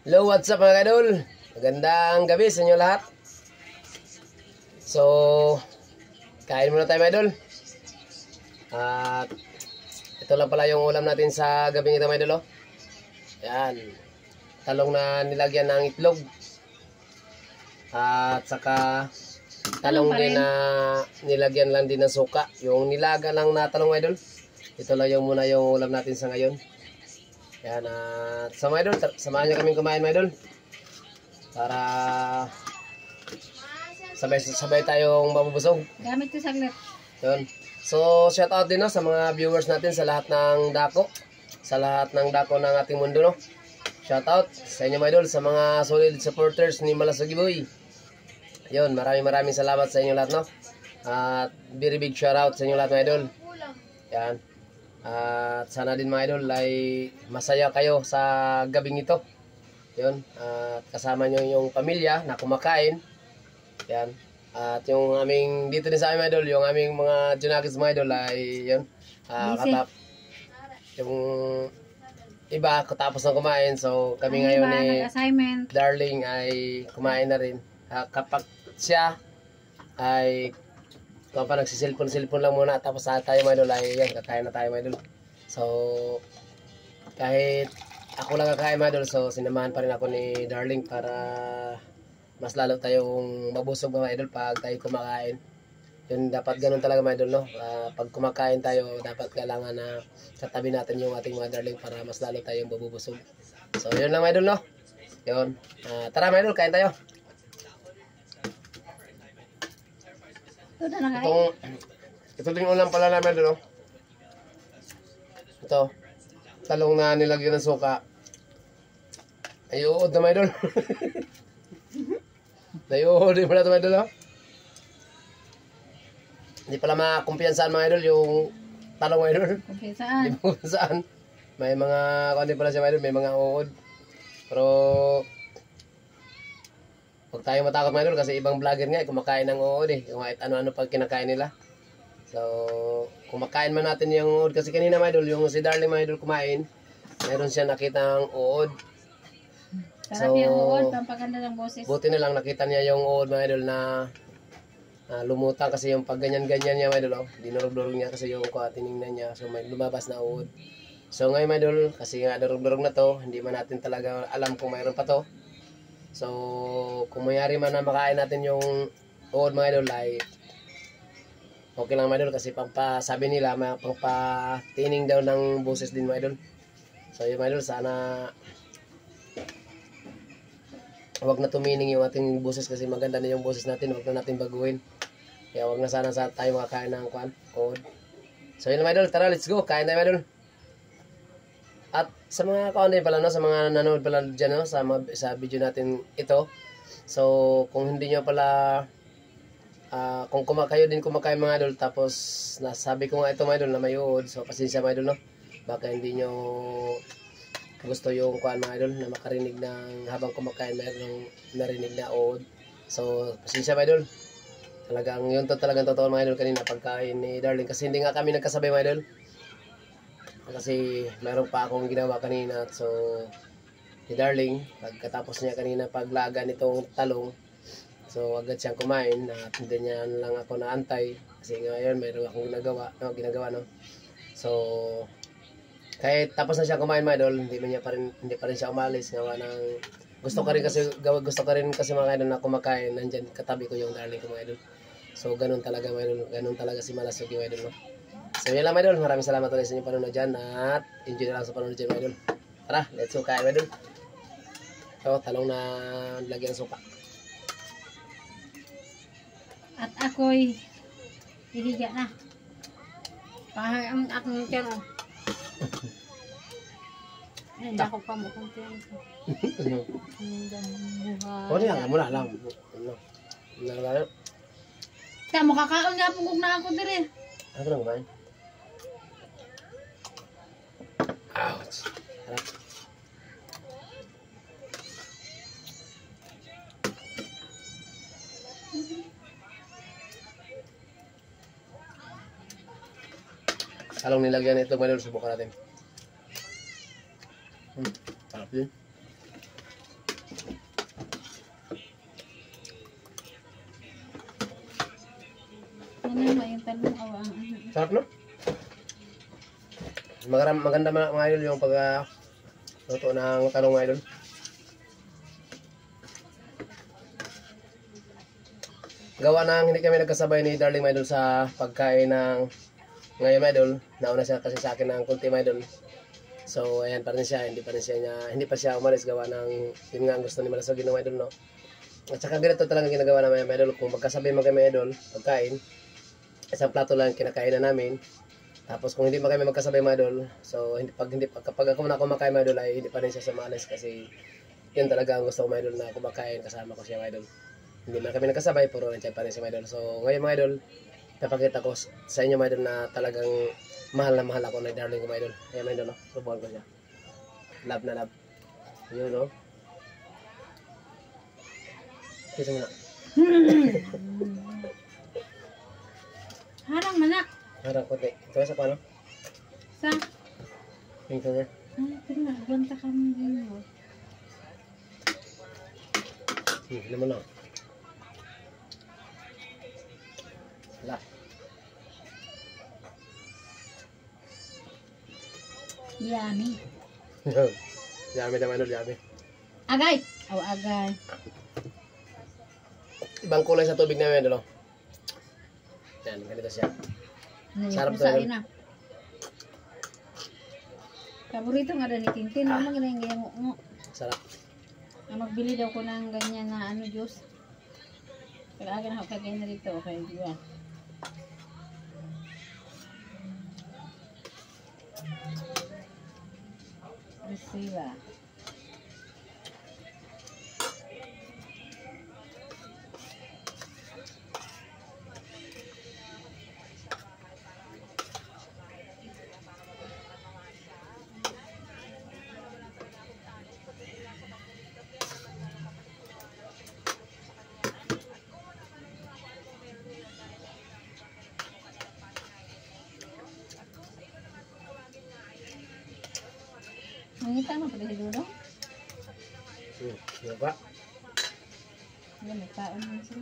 Hello, what's up mga idol? Magandang gabi sa inyo lahat. So, kain muna tayo mga idol. At ito lang pala yung ulam natin sa gabing ito mga idol. Yan, talong na nilagyan ng itlog. At saka talong din na nilagyan lang din ng suka. Yung nilaga lang na talong mga idol. Ito lang yung muna yung ulam natin sa ngayon. Yan, at sa mga idol, samahan nyo kaming kumain mga idol. Para sabay tayong mabubusog. Gamit ko saglit. Yun. So, shout out din no, sa mga viewers natin sa lahat ng dako. Sa lahat ng dako ng ating mundo. No? Shout out sa inyo mga idol, sa mga solid supporters ni Malasugi Boy. Yun, maraming salamat sa inyo lahat. No? At very big shout out sa inyo lahat mga idol. Yan. At sana din mga idol ay masaya kayo sa gabing ito. Yun. At kasama nyo yung pamilya na kumakain. Yan. At yung aming dito din sa aming idol, yung aming mga Junakis mga idol ay yun. Yung iba katapos ng kumain. So kami ngayon ni Darling ay kumain na rin. Kapag siya ay kung pa nagsisilpon lang muna tapos tayo mga idol ay yan, kakain na tayo mga idol. So kahit ako lang kakain mga idol, so sinamahan pa rin ako ni Darling para mas lalo tayong mabusog mga idol pag tayo kumakain. Yun, dapat ganun talaga mga idol, no? Pag kumakain tayo, dapat kailangan na katabi natin yung ating mga Darling para mas lalo tayong mabubusog. So yun lang mga idol, no? Yun. Tara mga idol, kain tayo. Ito din ulam pala namin doon. Ito, talong na nilagyan ng suka. Ay, uod na may doon. Naiuod din pala ito may doon. Hindi pala makumpiyansaan mga idol yung talong mga idol. Kumpiyansaan? Hindi makumpiyansaan. May mga, kundi pala siya mga idol, may mga uod. Pero huwag tayo matakot mga idol kasi ibang vlogger nga kumakain ng uod eh. Kahit ano-ano pag kinakain nila. So, kumakain man natin yung uod. Kasi kanina mga idol, yung si Darling mga idol kumain, mayroon siya nakitang uod. Sarap yung uod, pampaganda ng boses. Buti na lang nakita niya yung uod mga idol na lumutang kasi yung pag ganyan-ganyan niya mga idol. Dinurog-durog niya kasi yung tinignan niya. So, may lumabas na uod. So, ngayon mga idol, kasi nga durog-durog na to, hindi man natin talaga alam kung mayroon pa to. So, kung mayari man na makain natin yung uod mga idol ay okay lang mga idol kasi sabi nila pampatining daw ng boses din mga idol. So yun mga idol, sana huwag na tumining yung ating boses kasi maganda na yung boses natin, huwag na natin baguhin. Kaya huwag na sana tayo makakain ng uod. So yun mga idol, tara let's go, kain tayo mga idol. At sa mga kaunay pala, no, sa mga nanonood pala dyan, no, sa video natin ito. So, kung hindi nyo pala, kung kayo din kumakain mga idol, tapos nasabi ko nga ito mga idol na may uod. So, pasensya mga idol, no. Baka hindi nyo gusto yung mga idol na makarinig ng habang kumakain mayroong narinig na uod. So, pasensya mga idol. Talagang yun to talagang totoo mga idol kanina pagkain ni Darling. Kasi hindi nga kami nagkasabay mga idol. Kasi mayroon pa akong ginawa kanina. So si Darling, pagkatapos niya kanina paglaga nitong talong, so agad siyang kumain at hindi niya lang ako naantay kasi ngayon mayroon akong ginagawa no. So kahit tapos na siya kumain mga idol, hindi pa rin siya umalis gawa ng gusto ko rin kasi mga idol na kumakain, nandiyan katabi ko yung Darling ko mga idol. So ganun talaga mga idol, ganun talaga si Malasugi mga idol, no. So yun lang mga idol, maraming salamat ulit sa inyong panonood dyan at enjoy na lang sa panonood dyan mga idol. Tara, let's go kain mga idol. Ito, talong na lagyan ng suka. At ako'y hihiga na. Ang aking tiyan. Ay, hindi ako pa mo kung tiyan ko. O niya, mula lang. Tama, kakaon nga pugog na ako dire. Ano lang ba? Ouch. Harap. Talong nilagyan ito, mga idol, subukan natin. Harap din. Ano yung talong awang. Sarap no? Maganda mga idol yung pag luto ng talong mga idol. Gawa nang hindi kami nagkasabay ni Darling mga idol sa pagkain ng ngayon mga idol. Nauna siya kasi sa akin ng kunti mga idol. So ayan pa rin siya, hindi pa siya umalis gawa ng yun nga ang gusto ni Malasog ng mga idol no. At saka ganito talaga ginagawa namin mga idol, kung magkasabay mga mga idol pagkain, isang plato lang kinakain na namin. Tapos kung hindi pa kami magkasabay mga idol, so kapag ako na kumakain mga idol ay hindi pa rin siya sumalis kasi yun talaga ang gusto ko mga idol na kumakain kasama ko siya mga idol. Hindi man kami nagkasabay pero nandiyan pa rin siya mga idol. So ngayon mga idol, napakita ko sa inyo mga idol na talagang mahal na mahal ako na Darling ko mga idol. Ayan mga idol no, subukan ko siya. Love na love. Yun no. Kiss mo na. Harang manak. Harang kote. Ito sa paano? Sa? Tingnan niya. Tingnan, banta kami din mo. Alam mo na. Wala. Yummy. Yummy naman idol, yummy. Agay! Oh, agay. Ibang kulay sa tubig namin idol. Yan, ganito siya. Sarap to idol. Paborito nga rin ni Tintin. Ano nga yung ganyan mo? Sarap. Magbili daw ko ng ganyan na juice. Kaya aga na ako kagay na rito. Okay, di ba? Resiba. Mangita mo pala si Dodo? Ano ba? Yan, may kaon mo sila.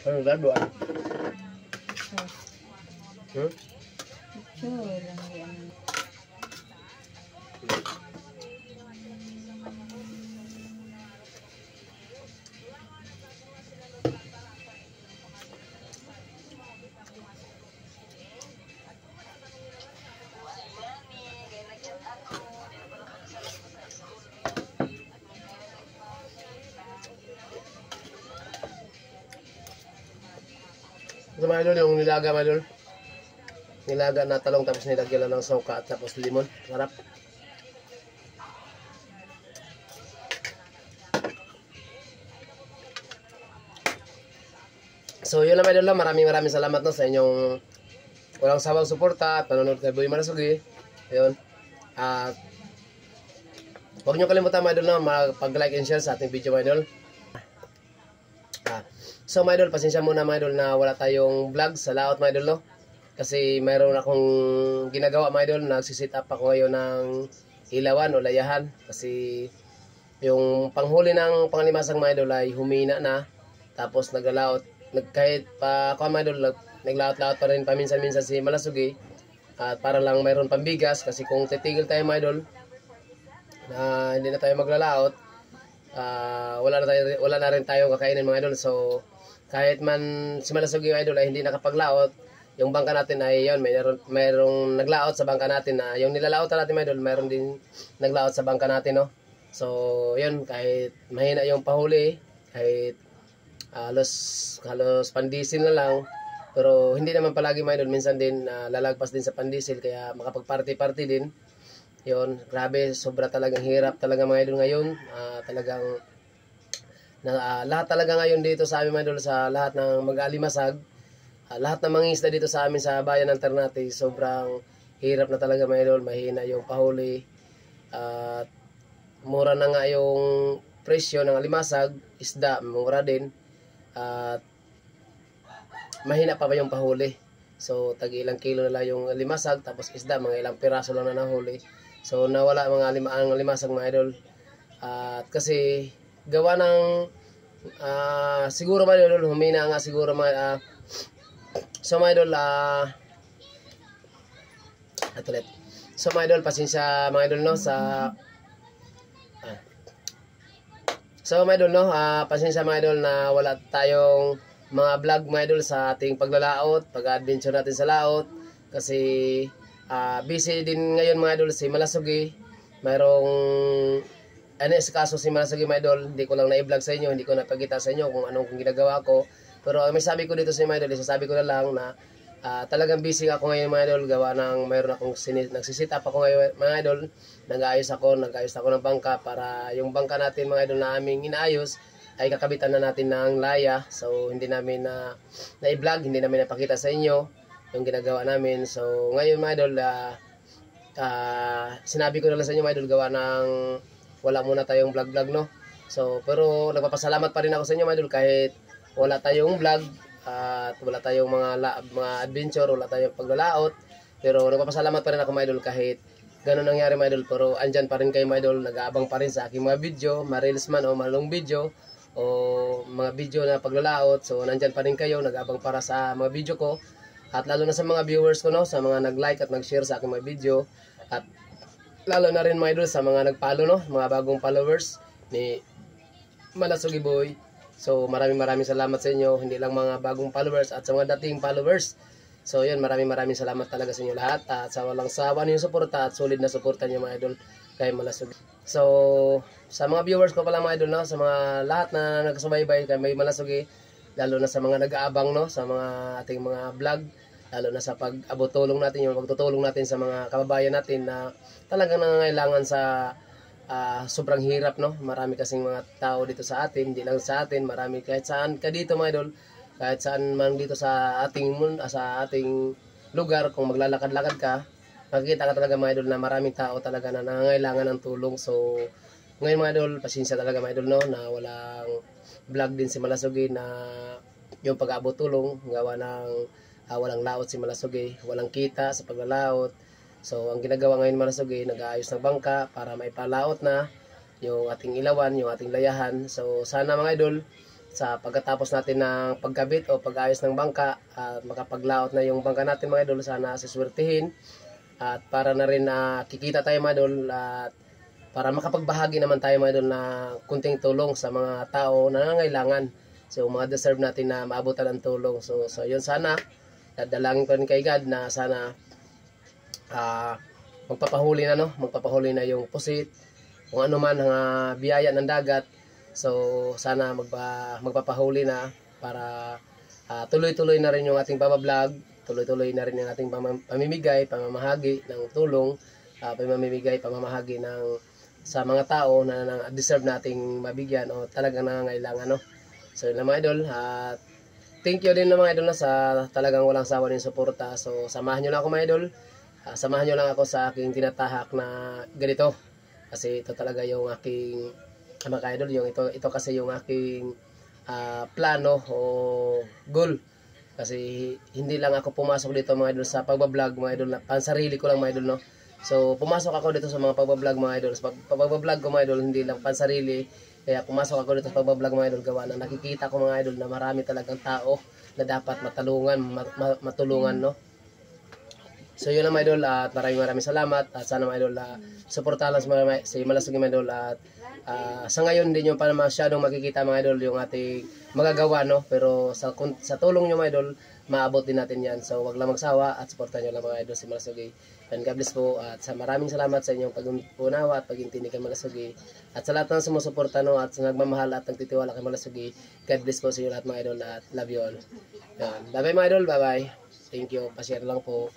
Ano gado ah? Sure lang yan. Ito mga idol, yung nilaga mga idol. Nilaga na talong tapos nilagyan lang ng sauka at tapos limon. Sarap. So yun lang mga idol, maraming salamat no, sa inyong walang sawang suporta at panonood kay Boy Marasugi. Ayun. At huwag nyo kalimutan mga idol no, mag-like and share sa ating video mga idol. So mga idol, pasensya muna mga idol na wala tayong vlog sa laot mga idol no. Kasi mayroon akong ginagawa mga idol, nagsisit up ako ngayon ng ilawan o layahan. Kasi yung panghuli ng panglimasang mga idol ay humina na. Tapos naglalaot, kahit pa ako mga idol, naglaot-laot pa rin paminsan-minsan si Malasugi. At para lang mayroon pambigas, kasi kung titigil tayo mga idol, na hindi na tayo maglalaot, wala na rin tayong kakainin mga idol. So kahit man si Malasugi yung idol ay hindi nakapaglaot, yung bangka natin ay yun, mayroong naglaot sa bangka natin na yung nilalaotan natin mga idol, mayroon din naglaot sa bangka natin no. So yun, kahit mahina yung pahuli, kahit halos pandisil na lang, pero hindi naman palagi mga idol, minsan din lalagpas din sa pandisil, kaya makapag-party din. Yun, grabe, sobra talagang hirap talaga mga idol ngayon. Talagang lahat talaga ngayon dito sa amin mga idol, sa lahat ng mag-alimasag, lahat ng mga isda dito sa amin sa bayan ng Ternate, sobrang hirap na talaga mga idol, mahina yung pahuli. At mura na nga yung presyo ng alimasag, isda, mura din. At mahina pa ba yung pahuli. So tag ilang kilo na lang yung alimasag, tapos isda, mga ilang piraso lang na nahuli. So nawala mga ang alimasag mga idol. At kasi gawa ng siguro mga idol, humina nga siguro mga so mga idol, ulit. So mga idol, pasensya mga idol no sa so mga idol no, pasensya mga idol na wala tayong mga vlog mga idol sa ating paglalaot, pag-adventure natin sa laot kasi busy din ngayon mga idol si Malasugi. Mayroong sa kaso si Malasugi mga idol, hindi ko lang na-vlog sa inyo, hindi ko napakita sa inyo kung anong ginagawa ko. Pero may sabi ko dito sa mga idol, isasabi ko na lang na talagang busy ako ngayon mga idol, gawa ng mayroon akong nagsisit up ako ngayon mga idol, nag-aayos ako ng bangka para yung bangka natin mga idol na aming inaayos ay kakabitan na natin ng laya. So hindi namin na-vlog, hindi namin napakita sa inyo yung ginagawa namin. So ngayon mga idol, sinabi ko na lang sa inyo mga idol, gawa ng wala muna tayong vlog no. So pero nagpapasalamat pa rin ako sa inyo mga idol kahit wala tayong vlog at wala tayong mga adventure, wala tayong paglalaot, pero nagpapasalamat pa rin ako mga idol kahit ganun nangyari mga idol. Pero andyan pa rin kayo mga idol, nag-aabang pa rin sa aking mga video, ma-reels man o malong video o mga video na paglalaot. So nandyan pa rin kayo, nag-aabang para sa mga video ko, at lalo na sa mga viewers ko no, sa mga nag-like at nag-share sa aking mga video, at lalo na rin mga idol sa mga nag-follow no, mga bagong followers ni Malasugi Boy. So maraming salamat sa inyo, hindi lang mga bagong followers at sa mga dating followers. So yun, maraming salamat talaga sa inyo lahat at sa walang sawa niyo suporta at solid na suporta niyo mga idol kay Malasugi. So sa mga viewers ko pala mga idol no, sa mga lahat na nagsubaybay kay May Malasugi, lalo na sa mga nag-aabang no, sa mga ating mga vlog, lalo na sa pag-abot tulong natin, yung pagtutulong natin sa mga kababayan natin na talagang nangangailangan sa sobrang hirap no. Marami kasing mga tao dito sa atin, hindi lang sa atin, marami kahit saan ka dito mga idol, kahit saan man dito sa ating lugar, kung maglalakad-lakad ka, makikita ka talaga mga idol na maraming tao talaga na nangangailangan ng tulong. So ngayon mga idol, pasensya talaga mga idol no, na walang vlog din si Malasugi, na yung pag-abot tulong gawa ng walang laot si Malasugi, walang kita sa paglalaot. So ang ginagawa ngayon Malasugi, nag-aayos ng bangka para maipalaot na yung ating ilawan, yung ating layahan. So sana mga idol, sa pagkatapos natin ng pagkabit o pag-ayos ng bangka at makapaglaot na yung bangka natin mga idol, sana siswertihin at para na rin kikita tayo mga idol, at para makapagbahagi naman tayo mga idol na kunting tulong sa mga tao na nangangailangan. So mga deserve natin na maabutan ng tulong. So yun, sana dadalangin ko rin kay God na sana magpapahuli na yung pusit, kung ano man ang biyaya ng dagat. So sana magpapahuli na para tuloy-tuloy na rin yung ating pamablog, tuloy-tuloy na rin yung ating pamamahagi ng tulong, pamamahagi ng sa mga tao na deserve nating mabigyan o talagang nangangailangan no. So yun lang mga idol, at thank you din na mga idol na sa talagang walang sawa ng suporta. So samahan nyo lang ako mga idol, samahan nyo lang ako sa aking tinatahak na ganito, kasi ito talaga yung aking mga idol, yung ito kasi yung aking plano o goal. Kasi hindi lang ako pumasok dito mga idol sa pagbablog mga idol, pansarili ko lang mga idol no. So pumasok ako dito sa mga pagbablog mga idol, sa pagbablog ko mga idol, hindi lang pansarili. Kaya pumasok ako dito sa pagbablog mga idol, gawa na nakikita ko mga idol na marami talagang tao na dapat matulungan no. So yun lang mga idol, at maraming salamat, at sana mga idol suportahan lang si Malasugi mga idol. At sa ngayon hindi nyo pa masyadong makikita mga idol yung ating magagawa no, pero sa tulong nyo mga idol, maabot din natin yan. So wag lang magsawa at suportahan nyo lang mga idol si Malasugi. And God bless po, at maraming salamat sa inyong pag-unawa at pag-intindi kay Malasugi, at sa lahat ng sumusuporta no, at sa nagmamahal at nagtitiwala kay Malasugi. God bless po sa inyo lahat mga idol, at love you all. Yan. Bye bye mga idol, bye bye. Thank you, pa-share lang po.